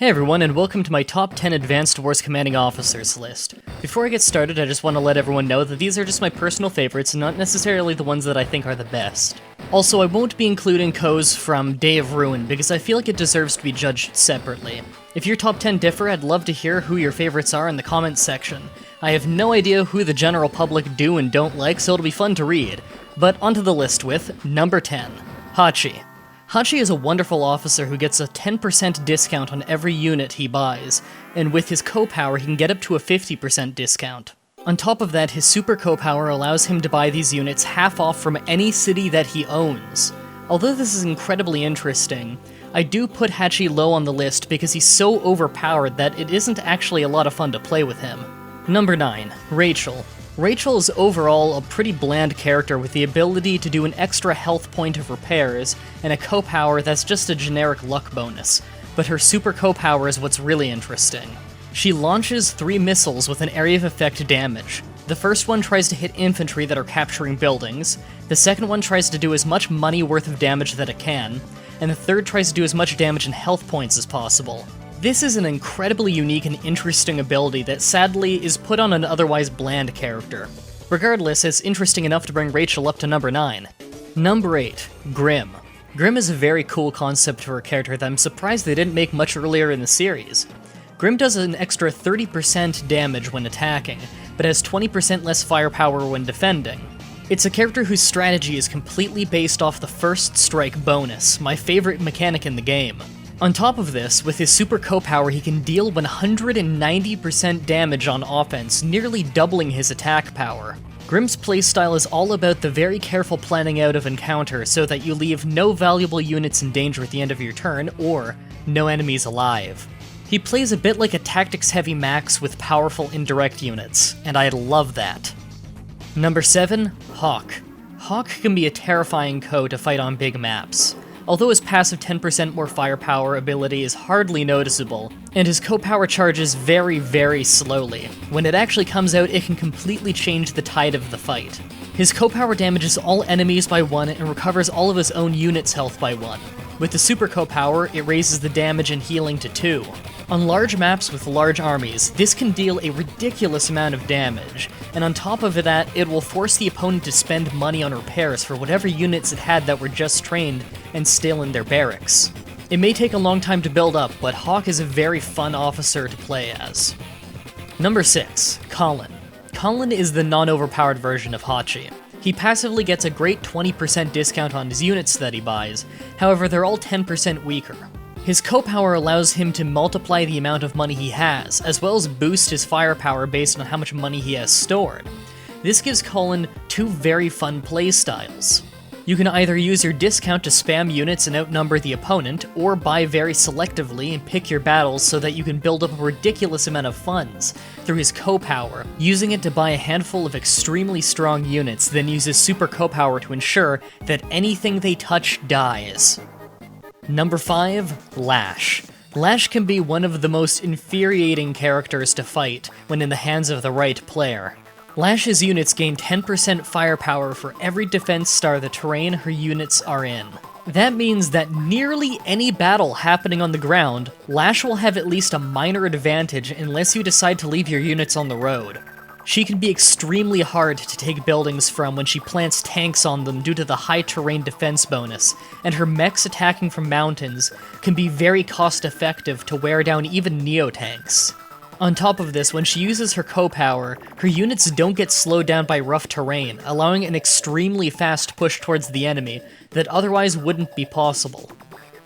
Hey everyone, and welcome to my top 10 Advanced Wars Commanding Officers list. Before I get started, I just want to let everyone know that these are just my personal favorites, and not necessarily the ones that I think are the best. Also, I won't be including Ko's from Day of Ruin, because I feel like it deserves to be judged separately. If your top 10 differ, I'd love to hear who your favorites are in the comments section. I have no idea who the general public do and don't like, so it'll be fun to read. But onto the list with number 10, Hachi. Hachi is a wonderful officer who gets a 10% discount on every unit he buys, and with his co-power he can get up to a 50% discount. On top of that, his super co-power allows him to buy these units half off from any city that he owns. Although this is incredibly interesting, I do put Hachi low on the list because he's so overpowered that it isn't actually a lot of fun to play with him. Number 9, Rachel. Rachel is overall a pretty bland character with the ability to do an extra health point of repairs and a co-power that's just a generic luck bonus, but her super co-power is what's really interesting. She launches 3 missiles with an area of effect damage. The first one tries to hit infantry that are capturing buildings, the second one tries to do as much money worth of damage that it can, and the third tries to do as much damage in health points as possible. This is an incredibly unique and interesting ability that sadly is put on an otherwise bland character. Regardless, it's interesting enough to bring Rachel up to number 9. Number 8, Grimm. Grimm is a very cool concept for a character that I'm surprised they didn't make much earlier in the series. Grimm does an extra 30% damage when attacking, but has 20% less firepower when defending. It's a character whose strategy is completely based off the first strike bonus, my favorite mechanic in the game. On top of this, with his super co-power he can deal 190% damage on offense, nearly doubling his attack power. Grimm's playstyle is all about the very careful planning out of encounters so that you leave no valuable units in danger at the end of your turn, or no enemies alive. He plays a bit like a tactics-heavy max with powerful indirect units, and I love that. Number 7, Hawk. Hawk can be a terrifying co to fight on big maps. Although his passive 10% more firepower ability is hardly noticeable, and his co-power charges very slowly, when it actually comes out it can completely change the tide of the fight. His co-power damages all enemies by 1 and recovers all of his own units' health by 1. With the super co-power, it raises the damage and healing to 2. On large maps with large armies, this can deal a ridiculous amount of damage, and on top of that, it will force the opponent to spend money on repairs for whatever units it had that were just trained and still in their barracks. It may take a long time to build up, but Hawk is a very fun officer to play as. Number 6, Colin. Colin is the non-overpowered version of Hachi. He passively gets a great 20% discount on his units that he buys, however they're all 10% weaker. His co-power allows him to multiply the amount of money he has, as well as boost his firepower based on how much money he has stored. This gives Colin 2 very fun playstyles. You can either use your discount to spam units and outnumber the opponent, or buy very selectively and pick your battles so that you can build up a ridiculous amount of funds through his co-power, using it to buy a handful of extremely strong units, then use his super co-power to ensure that anything they touch dies. Number 5, Lash. Lash can be one of the most infuriating characters to fight when in the hands of the right player. Lash's units gain 10% firepower for every defense star the terrain her units are in. That means that nearly any battle happening on the ground, Lash will have at least a minor advantage unless you decide to leave your units on the road. She can be extremely hard to take buildings from when she plants tanks on them due to the high terrain defense bonus, and her mechs attacking from mountains can be very cost-effective to wear down even Neo-tanks. On top of this, when she uses her co-power, her units don't get slowed down by rough terrain, allowing an extremely fast push towards the enemy that otherwise wouldn't be possible.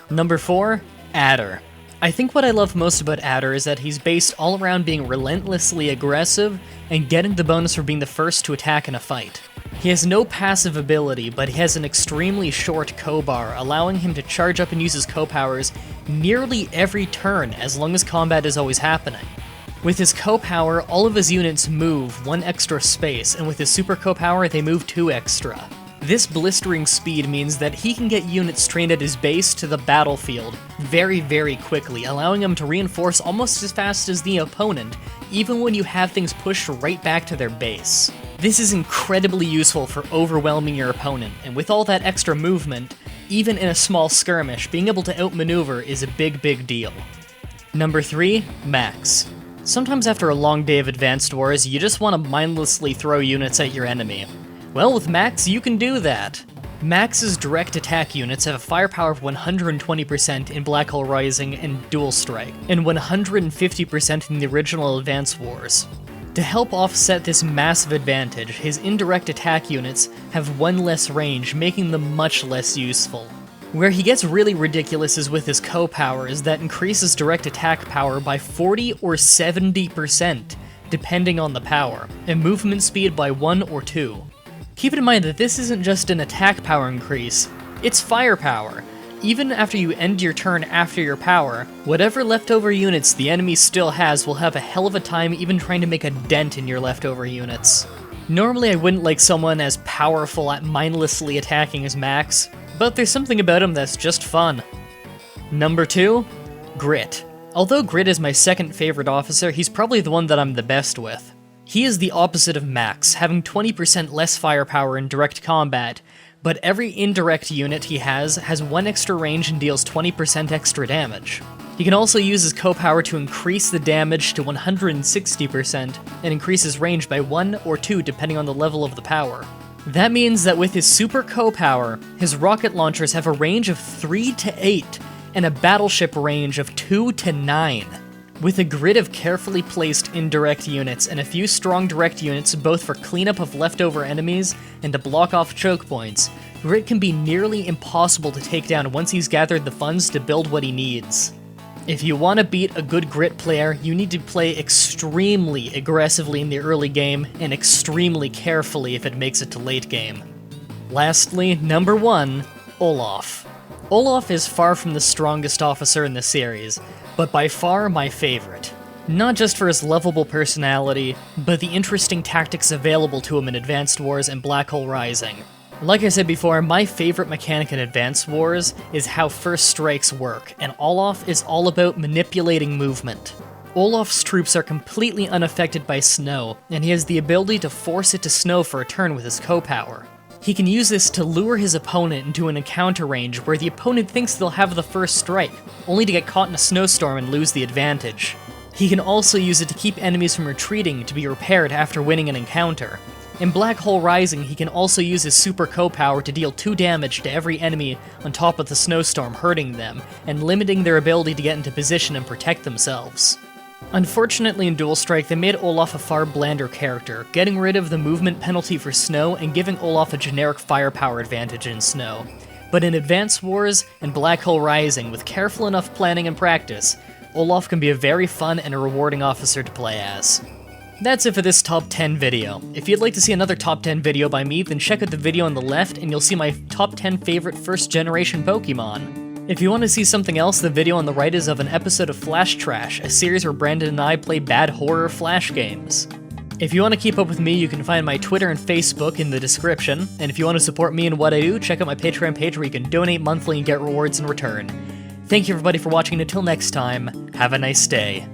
Number 4, Adder. I think what I love most about Adder is that he's based all around being relentlessly aggressive and getting the bonus for being the first to attack in a fight. He has no passive ability, but he has an extremely short co-bar, allowing him to charge up and use his co-powers nearly every turn as long as combat is always happening. With his co-power, all of his units move 1 extra space, and with his super co-power, they move 2 extra. This blistering speed means that he can get units trained at his base to the battlefield very quickly, allowing him to reinforce almost as fast as the opponent, even when you have things pushed right back to their base. This is incredibly useful for overwhelming your opponent, and with all that extra movement, even in a small skirmish, being able to outmaneuver is a big deal. Number 3, Max. Sometimes after a long day of Advanced Wars, you just want to mindlessly throw units at your enemy. Well, with Max, you can do that. Max's direct attack units have a firepower of 120% in Black Hole Rising and Dual Strike, and 150% in the original Advanced Wars. To help offset this massive advantage, his indirect attack units have one less range, making them much less useful. Where he gets really ridiculous is with his co-powers that increases direct attack power by 40 or 70%, depending on the power, and movement speed by 1 or 2. Keep in mind that this isn't just an attack power increase, it's firepower. Even after you end your turn after your power, whatever leftover units the enemy still has will have a hell of a time even trying to make a dent in your leftover units. Normally I wouldn't like someone as powerful at mindlessly attacking as Max, but there's something about him that's just fun. Number 2, Grit. Although Grit is my second favorite officer, he's probably the one that I'm the best with. He is the opposite of Max, having 20% less firepower in direct combat, but every indirect unit he has 1 extra range and deals 20% extra damage. He can also use his co-power to increase the damage to 160% and increase his range by 1 or 2 depending on the level of the power. That means that with his super co-power, his rocket launchers have a range of 3 to 8 and a battleship range of 2 to 9. With a grid of carefully placed indirect units and a few strong direct units both for cleanup of leftover enemies and to block off choke points, Grit can be nearly impossible to take down once he's gathered the funds to build what he needs. If you want to beat a good Grit player, you need to play extremely aggressively in the early game and extremely carefully if it makes it to late game. Lastly, number 1, Olaf. Olaf is far from the strongest officer in the series, but by far my favorite. Not just for his lovable personality, but the interesting tactics available to him in Advanced Wars and Black Hole Rising. Like I said before, my favorite mechanic in Advanced Wars is how first strikes work, and Olaf is all about manipulating movement. Olaf's troops are completely unaffected by snow, and he has the ability to force it to snow for a turn with his co-power. He can use this to lure his opponent into an encounter range where the opponent thinks they'll have the first strike, only to get caught in a snowstorm and lose the advantage. He can also use it to keep enemies from retreating to be repaired after winning an encounter. In Black Hole Rising, he can also use his super co-power to deal 2 damage to every enemy on top of the snowstorm, hurting them, and limiting their ability to get into position and protect themselves. Unfortunately in Dual Strike, they made Olaf a far blander character, getting rid of the movement penalty for snow and giving Olaf a generic firepower advantage in snow. But in Advanced Wars and Black Hole Rising, with careful enough planning and practice, Olaf can be a very fun and a rewarding officer to play as. That's it for this top 10 video. If you'd like to see another top 10 video by me, then check out the video on the left and you'll see my top 10 favorite first generation Pokemon. If you want to see something else, the video on the right is of an episode of Flash Trash, a series where Brandon and I play bad horror Flash games. If you want to keep up with me, you can find my Twitter and Facebook in the description, and if you want to support me and what I do, check out my Patreon page where you can donate monthly and get rewards in return. Thank you everybody for watching, and until next time, have a nice day.